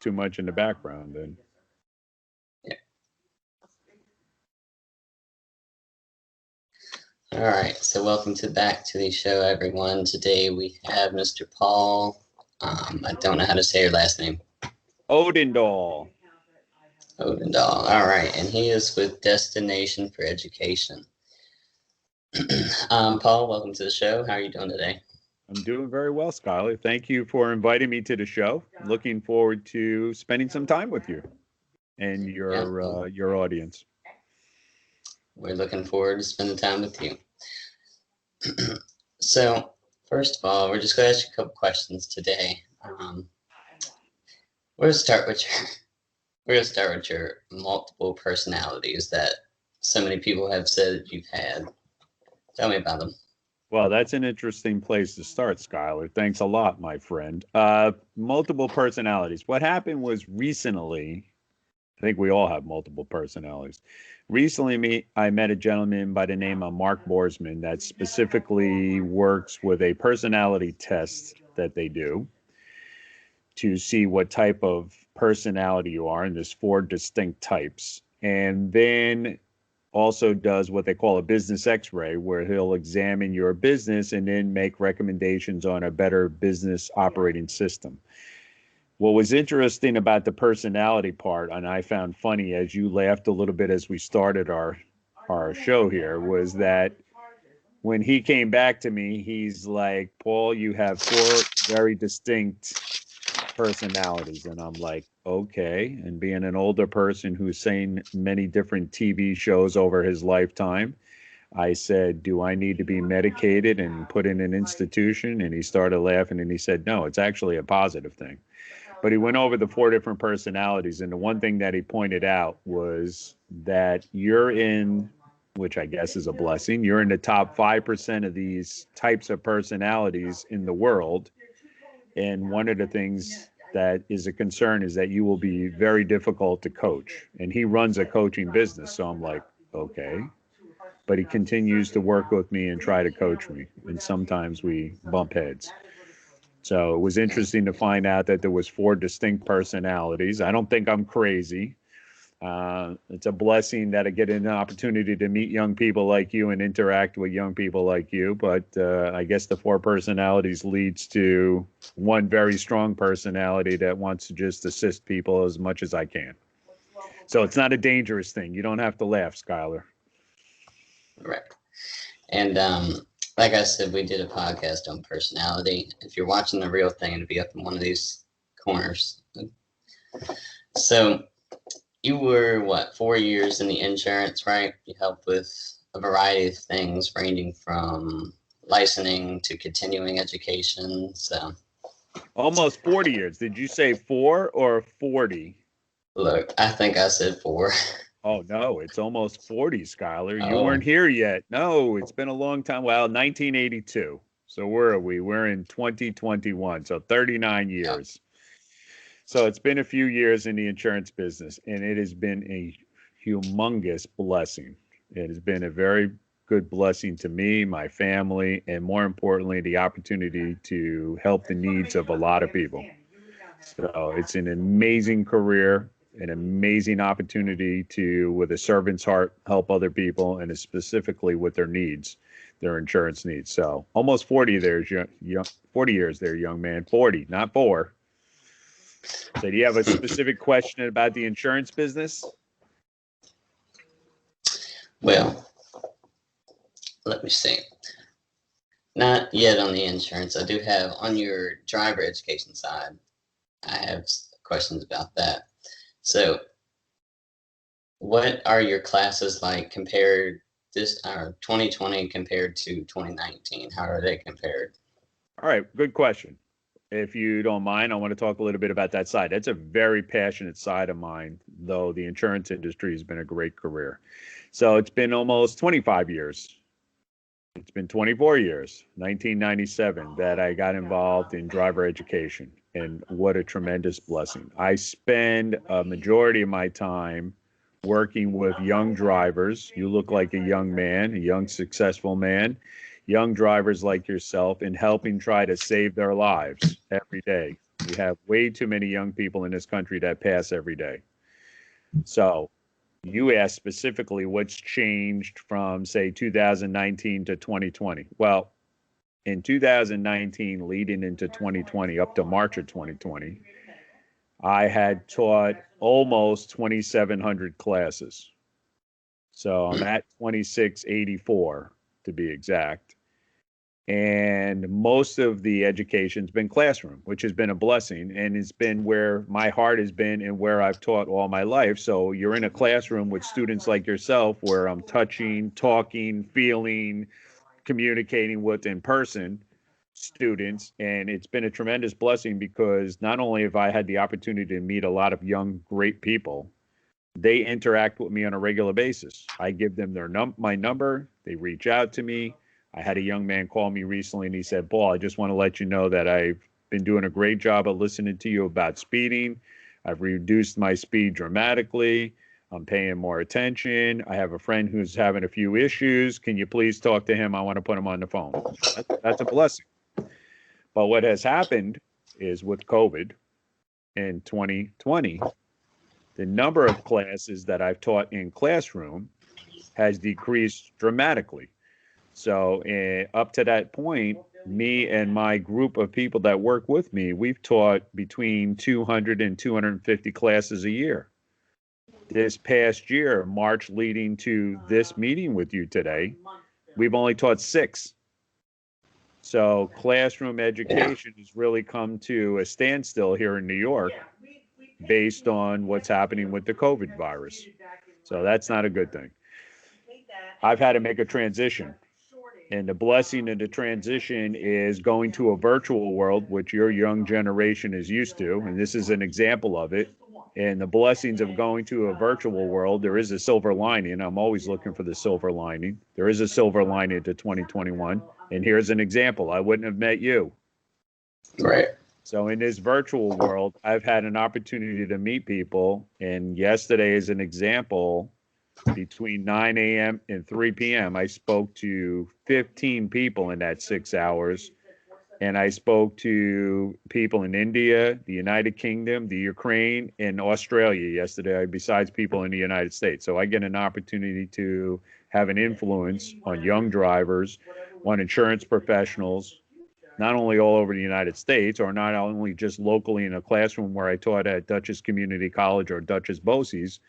too much in the background. And Yeah. All right, so welcome back to the show, everyone. Today we have Mr. Paul. I don't know how to say your last name. Odendahl. Odendahl. All right, and he is with Destination for Education. Paul, welcome to the show. How are you doing today? I'm doing very well, Skyler. Thank you for inviting me to the show. Looking forward to spending some time with you and your audience. We're looking forward to spending time with you. So, first of all, we're just going to ask you a couple questions today. We're going to start with your multiple personalities that so many people have said that you've had. Tell me about them. Well, that's an interesting place to start, Skyler. Thanks a lot, my friend. Multiple personalities. What happened was recently, I think we all have multiple personalities. Recently, I met a gentleman by the name of Mark Borsman that specifically works with a personality test that they do to see what type of personality you are. And there's 4 distinct types. And then also does what they call a business x-ray, where he'll examine your business and then make recommendations on a better business operating system. What was interesting about the personality part, and I found funny as you laughed a little bit as we started our show here, was that when he came back to me, he's like, Paul, you have 4 very distinct personalities. And I'm like, okay. And being an older person who's seen many different TV shows over his lifetime, I said, do I need to be medicated and put in an institution? And he started laughing and he said, no, it's actually a positive thing. But he went over the 4 different personalities. And the one thing that he pointed out was that you're in, which I guess is a blessing, you're in the top 5% of these types of personalities in the world. And one of the things that is a concern is that you will be very difficult to coach. And he runs a coaching business. So I'm like, okay. But he continues to work with me and try to coach me. And sometimes we bump heads. So it was interesting to find out that there was 4 distinct personalities. I don't think I'm crazy. It's a blessing that I get an opportunity to meet young people like you and interact with young people like you. But I guess the 4 personalities leads to one very strong personality that wants to just assist people as much as I can. So it's not a dangerous thing. You don't have to laugh, Skyler. Right. And like I said, we did a podcast on personality. If you're watching the real thing, it'll be up in one of these corners. So you were, 4 years in the insurance, right? You helped with a variety of things ranging from licensing to continuing education. So almost 40 years. Did you say 4 or 40? Look, I think I said 4. Oh, no, it's almost 40, Skyler. You weren't here yet. No, it's been a long time. Well, 1982. So where are we? We're in 2021. So 39 years. So it's been a few years in the insurance business, and it has been a humongous blessing. It has been a very good blessing to me, my family, and more importantly, the opportunity to help the needs of a lot of people. So it's an amazing career, an amazing opportunity to, with a servant's heart, help other people, and specifically with their needs, their insurance needs. So almost 40 there, 40 years there, young man. 40, not 4. So do you have a specific question about the insurance business? Well, let me see. Not yet on the insurance. I do have on your driver education side, I have questions about that. So what are your classes like compared this 2020 compared to 2019? How are they compared? All right, good question. If you don't mind, I want to talk a little bit about that side. That's a very passionate side of mine, though the insurance industry has been a great career. So it's been almost 25 years. It's been 24 years, 1997, that I got involved in driver education. And what a tremendous blessing. I spend a majority of my time working with young drivers. You look like a young man, a young, successful man. Young drivers like yourself, in helping try to save their lives every day We have way too many young people in this country that pass every day. So you asked specifically what's changed from, say, 2019 to 2020. Well, in 2019, leading into 2020, up to March of 2020, I had taught almost 2,700 classes. So I'm at 2684 to be exact. And most of the education's been classroom, which has been a blessing. And it's been where my heart has been and where I've taught all my life. So you're in a classroom with students like yourself where I'm touching, talking, feeling, communicating with in person students. And it's been a tremendous blessing because not only have I had the opportunity to meet a lot of young, great people, they interact with me on a regular basis. I give them my number, they reach out to me. I had a young man call me recently and he said, Paul, I just want to let you know that I've been doing a great job of listening to you about speeding. I've reduced my speed dramatically. I'm paying more attention. I have a friend who's having a few issues. Can you please talk to him? I want to put him on the phone. That's a blessing. But what has happened is with COVID in 2020, the number of classes that I've taught in classroom has decreased dramatically. So up to that point, me and my group of people that work with me, we've taught between 200 and 250 classes a year. This past year, March leading to this meeting with you today, we've only taught 6. So classroom education has really come to a standstill here in New York based on what's happening with the COVID virus. So that's not a good thing. I've had to make a transition. And the blessing of the transition is going to a virtual world, which your young generation is used to. And this is an example of it. And the blessings of going to a virtual world, there is a silver lining. I'm always looking for the silver lining. There is a silver lining to 2021. And here's an example. I wouldn't have met you. Right. So in this virtual world, I've had an opportunity to meet people. And yesterday is an example. Between 9 a.m. and 3 p.m., I spoke to 15 people in that 6 hours. And I spoke to people in India, the United Kingdom, the Ukraine, and Australia yesterday, besides people in the United States. So I get an opportunity to have an influence on young drivers, on insurance professionals, not only all over the United States, or not only just locally in a classroom where I taught at Dutchess Community College or Dutchess Bosie's,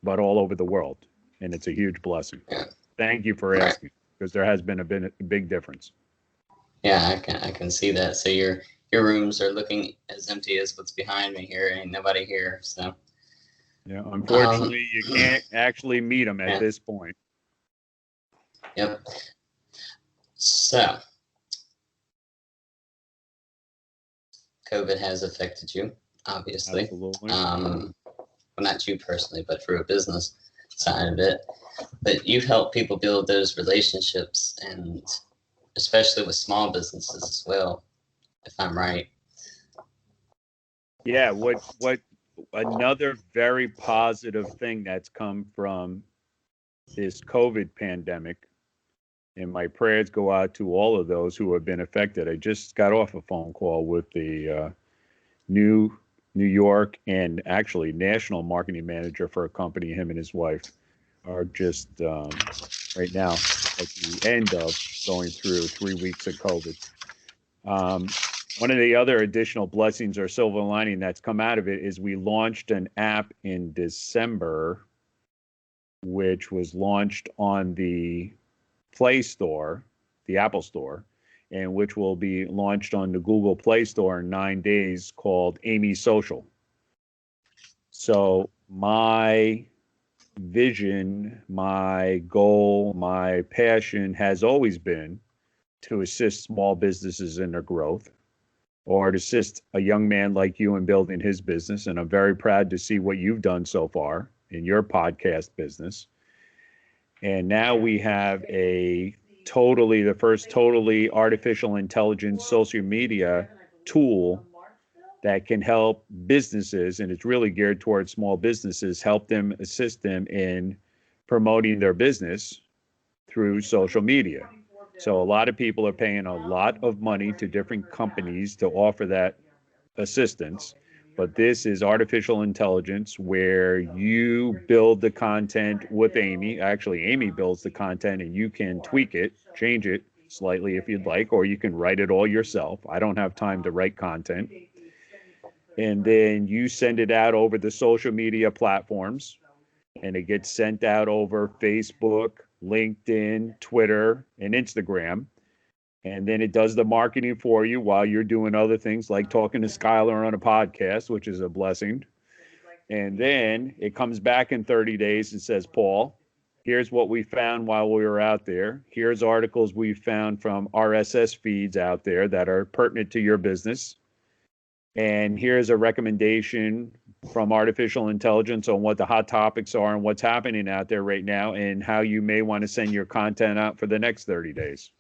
but all over the world. And it's a huge blessing. Thank you for asking, because there has been a big difference. Yeah, I can see that. So your rooms are looking as empty as what's behind me here. Ain't nobody here. So yeah, unfortunately, you can't actually meet them at this point. Yep. So COVID has affected you, obviously. Absolutely. Well, not you personally, but for a business side of it. But you've helped people build those relationships, and especially with small businesses as well, if I'm right. Yeah, what another very positive thing that's come from this COVID pandemic, and my prayers go out to all of those who have been affected. I just got off a phone call with the New York and actually national marketing manager for a company. Him and his wife are just right now at the end of going through 3 weeks of COVID. One of the other additional blessings or silver lining that's come out of it is we launched an app in December, which was launched on the Play Store, the Apple Store, and which will be launched on the Google Play Store in 9 days, called Amy Social. So my vision, my goal, my passion has always been to assist small businesses in their growth, or to assist a young man like you in building his business. And I'm very proud to see what you've done so far in your podcast business. And now we have the first totally artificial intelligence social media tool that can help businesses, and it's really geared towards small businesses, help them, assist them in promoting their business through social media. So a lot of people are paying a lot of money to different companies to offer that assistance, but this is artificial intelligence where you build the content with Amy. Actually, Amy builds the content and you can tweak it, change it slightly if you'd like, or you can write it all yourself. I don't have time to write content. And then you send it out over the social media platforms, and it gets sent out over Facebook, LinkedIn, Twitter, and Instagram. And then it does the marketing for you while you're doing other things like talking to Skyler on a podcast, which is a blessing. And then it comes back in 30 days and says, Paul, here's what we found while we were out there. Here's articles we found from RSS feeds out there that are pertinent to your business. And here's a recommendation from artificial intelligence on what the hot topics are and what's happening out there right now and how you may want to send your content out for the next 30 days.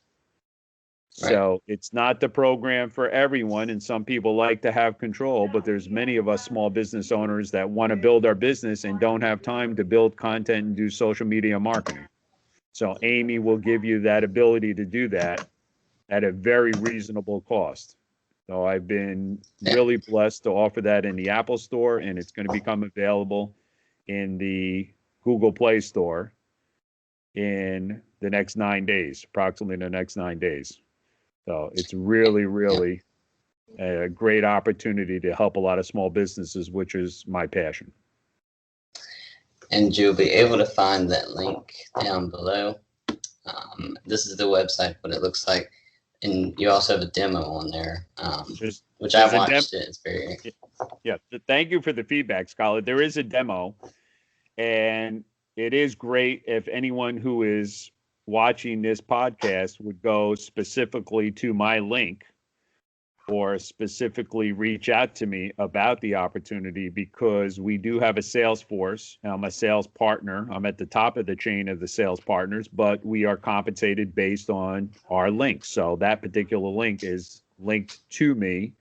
Right. So it's not the program for everyone, and some people like to have control, but there's many of us small business owners that want to build our business and don't have time to build content and do social media marketing. So Amy will give you that ability to do that at a very reasonable cost. So I've been really blessed to offer that in the Apple Store, and it's going to become available in the Google Play Store in the next 9 days, approximately the next 9 days. So it's really, really a great opportunity to help a lot of small businesses, which is my passion. And you'll be able to find that link down below. This is the website, what it looks like. And you also have a demo on there, which I watched it. It's very... Yeah, thank you for the feedback, Skyler. There is a demo, and it is great if anyone who is watching this podcast would go specifically to my link or specifically reach out to me about the opportunity, because we do have a sales force. I'm a sales partner. I'm at the top of the chain of the sales partners, but we are compensated based on our links. So that particular link is linked to me.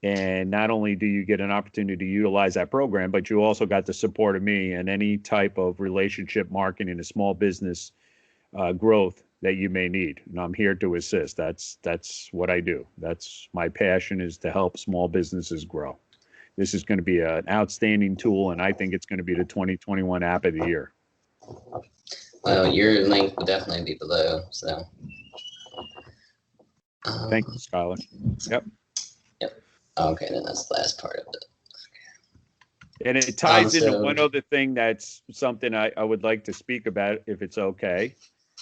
And not only do you get an opportunity to utilize that program, but you also got the support of me and any type of relationship marketing and small business growth that you may need. And I'm here to assist. That's what I do. That's my passion, is to help small businesses grow. This is going to be an outstanding tool, and I think it's going to be the 2021 app of the year. Well, your link will definitely be below. So thank you, Skyler. Yep. Okay, then that's the last part of it. And it ties into one other thing that's something I would like to speak about, if it's okay,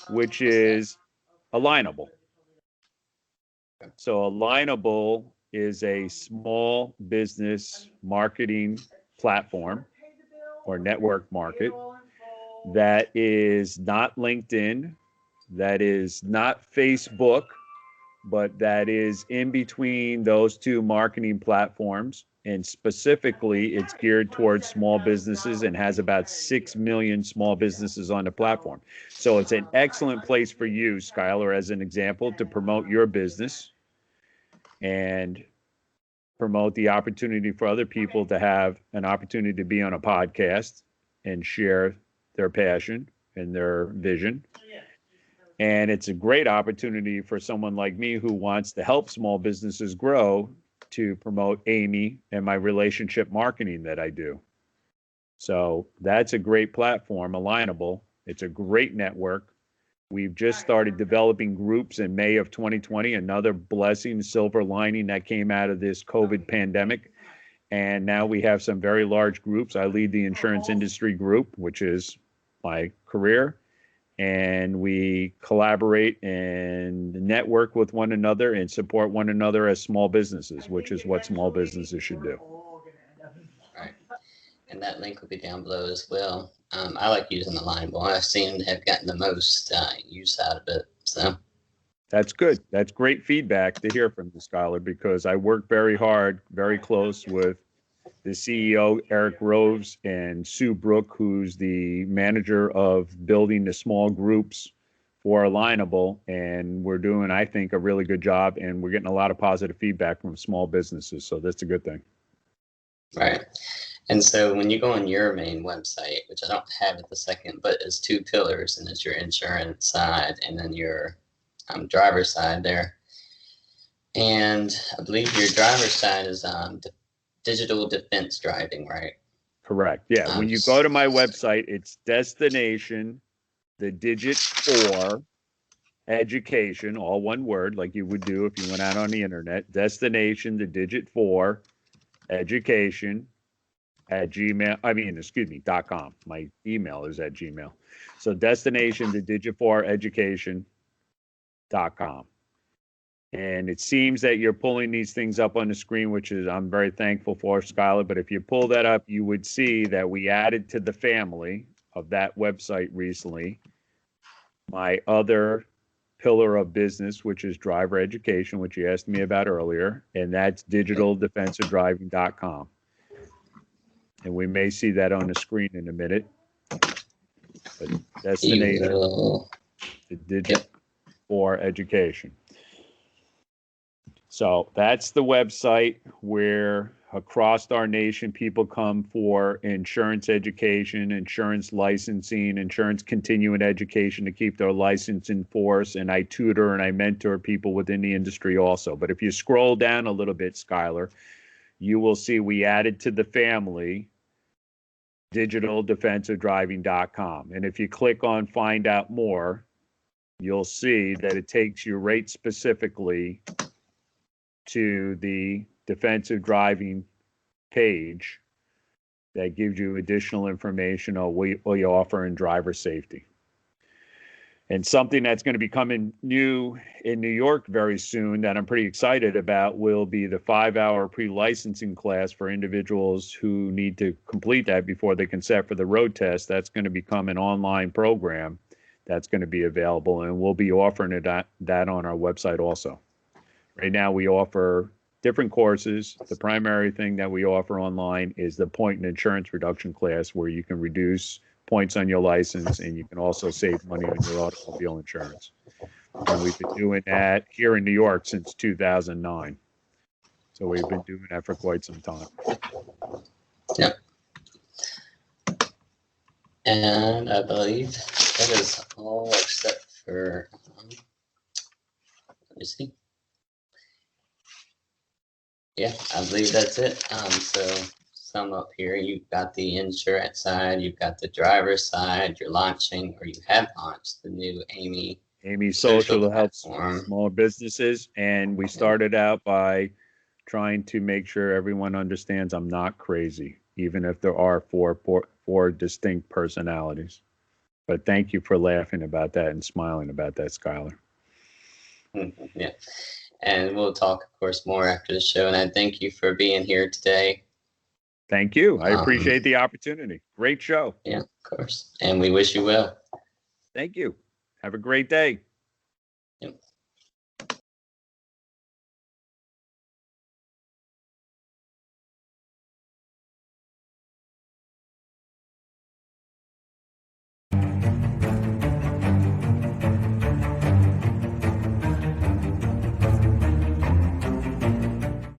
which is Alignable. So Alignable is a small business marketing platform or network market that is not LinkedIn, that is not Facebook, but that is in between those two marketing platforms. And specifically, it's geared towards small businesses and has about 6 million small businesses on the platform. So it's an excellent place for you, Skyler, as an example, to promote your business and promote the opportunity for other people to have an opportunity to be on a podcast and share their passion and their vision. And it's a great opportunity for someone like me who wants to help small businesses grow to promote Amy and my relationship marketing that I do. So that's a great platform, Alignable. It's a great network. We've just started developing groups in May of 2020, another blessing, silver lining that came out of this COVID pandemic. And now we have some very large groups. I lead the insurance industry group, which is my career. And we collaborate and network with one another and support one another as small businesses, which is what small businesses should do. Right. And that link will be down below as well. I like using Alignable. I've seen to have gotten the most use out of it. So that's good. That's great feedback to hear from you, Skyler, because I work very hard, very close with the CEO, Eric Roves, and Sue Brook, who's the manager of building the small groups for Alignable. And we're doing, I think, a really good job, and we're getting a lot of positive feedback from small businesses. So that's a good thing. Right. And so when you go on your main website, which I don't have at the second, but it's 2 pillars, and it's your insurance side and then your driver's side there. And I believe your driver's side is digital defense driving, right? Correct. Yeah. When you go to my website, it's destination, the digit 4, education, all one word, like you would do if you went out on the internet. Destination, the digit 4, education at .com. My email is at Gmail. So destination, the digit 4, education.com. And it seems that you're pulling these things up on the screen, which is I'm very thankful for, Skyler. But if you pull that up, you would see that we added to the family of that website recently my other pillar of business, which is driver education, which you asked me about earlier, and that's digitaldefensivedriving.com. And we may see that on the screen in a minute. But destination, the digit 4 education. So that's the website where across our nation people come for insurance education, insurance licensing, insurance continuing education to keep their license in force. And I tutor and I mentor people within the industry also. But if you scroll down a little bit, Skyler, you will see we added to the family digitaldefensivedriving.com. And if you click on find out more, you'll see that it takes you right specifically to the defensive driving page that gives you additional information on what you offer in driver safety. And something that's going to be coming new in New York very soon that I'm pretty excited about will be the 5-hour pre-licensing class for individuals who need to complete that before they can set for the road test. That's going to become an online program that's going to be available, and we'll be offering that on our website also. Right now, we offer different courses. The primary thing that we offer online is the point and insurance reduction class, where you can reduce points on your license and you can also save money on your automobile insurance. And we've been doing that here in New York since 2009. So we've been doing that for quite some time. Yeah. And I believe that is all except for, let me see. Yeah, I believe that's it. So sum up here, you've got the insurance side, you've got the driver's side, you're launching, or you have launched the new Amy Social to help platform. small businesses. And we started out by trying to make sure everyone understands I'm not crazy, even if there are four distinct personalities. But thank you for laughing about that and smiling about that, Skyler. Yeah. And we'll talk, of course, more after the show. And I thank you for being here today. Thank you. I appreciate the opportunity. Great show. Yeah, of course. And we wish you well. Thank you. Have a great day.